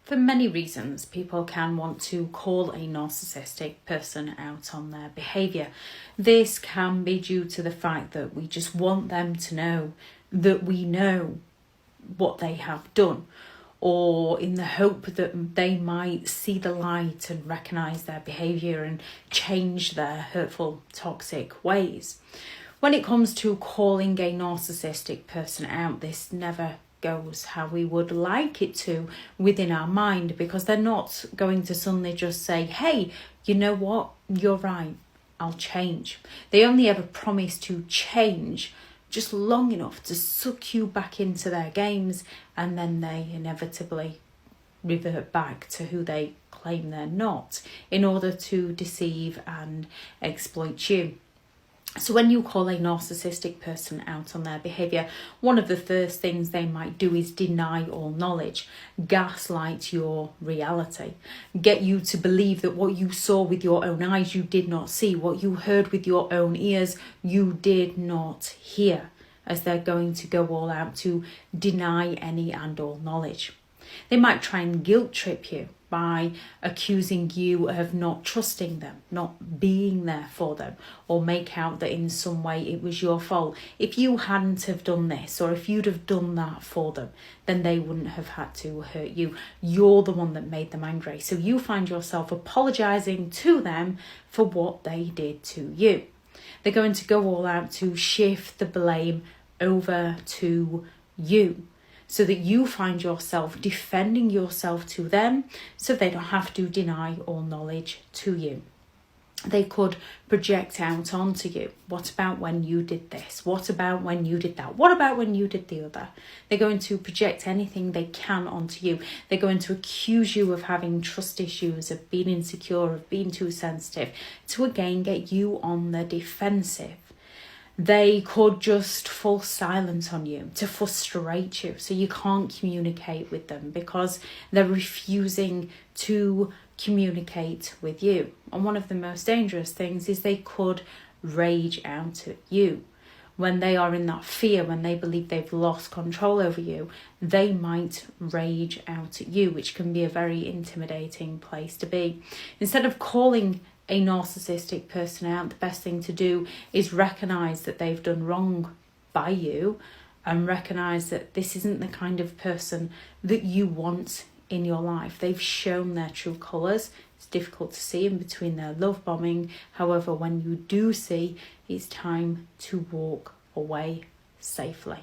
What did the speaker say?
For many reasons, people can want to call a narcissistic person out on their behaviour. This can be due to the fact that we just want them to know that we know what they have done, or in the hope that they might see the light and recognise their behaviour and change their hurtful, toxic ways. When it comes to calling a narcissistic person out, this never goes how we would like it to within our mind, because they're not going to suddenly just say, hey, you know what, you're right, I'll change. They only ever promise to change just long enough to suck you back into their games, and then they inevitably revert back to who they claim they're not in order to deceive and exploit you. So when you call a narcissistic person out on their behaviour, one of the first things they might do is deny all knowledge, gaslight your reality, get you to believe that what you saw with your own eyes you did not see, what you heard with your own ears you did not hear, as they're going to go all out to deny any and all knowledge. They might try and guilt trip you by accusing you of not trusting them, not being there for them, or make out that in some way it was your fault. If you hadn't have done this, or if you'd have done that for them, then they wouldn't have had to hurt you. You're the one that made them angry. So you find yourself apologising to them for what they did to you. They're going to go all out to shift the blame over to you, so that you find yourself defending yourself to them, so they don't have to deny all knowledge to you. They could project out onto you. What about when you did this? What about when you did that? What about when you did the other? They're going to project anything they can onto you. They're going to accuse you of having trust issues, of being insecure, of being too sensitive, to again get you on the defensive. They could just fall silent on you to frustrate you, so you can't communicate with them because they're refusing to communicate with you. And one of the most dangerous things is they could rage out at you. When they are in that fear, when they believe they've lost control over you, they might rage out at you, which can be a very intimidating place to be. Instead of calling a narcissistic person out, the best thing to do is recognise that they've done wrong by you, and recognise that this isn't the kind of person that you want in your life. They've shown their true colours. It's difficult to see in between their love bombing. However, when you do see, it's time to walk away safely.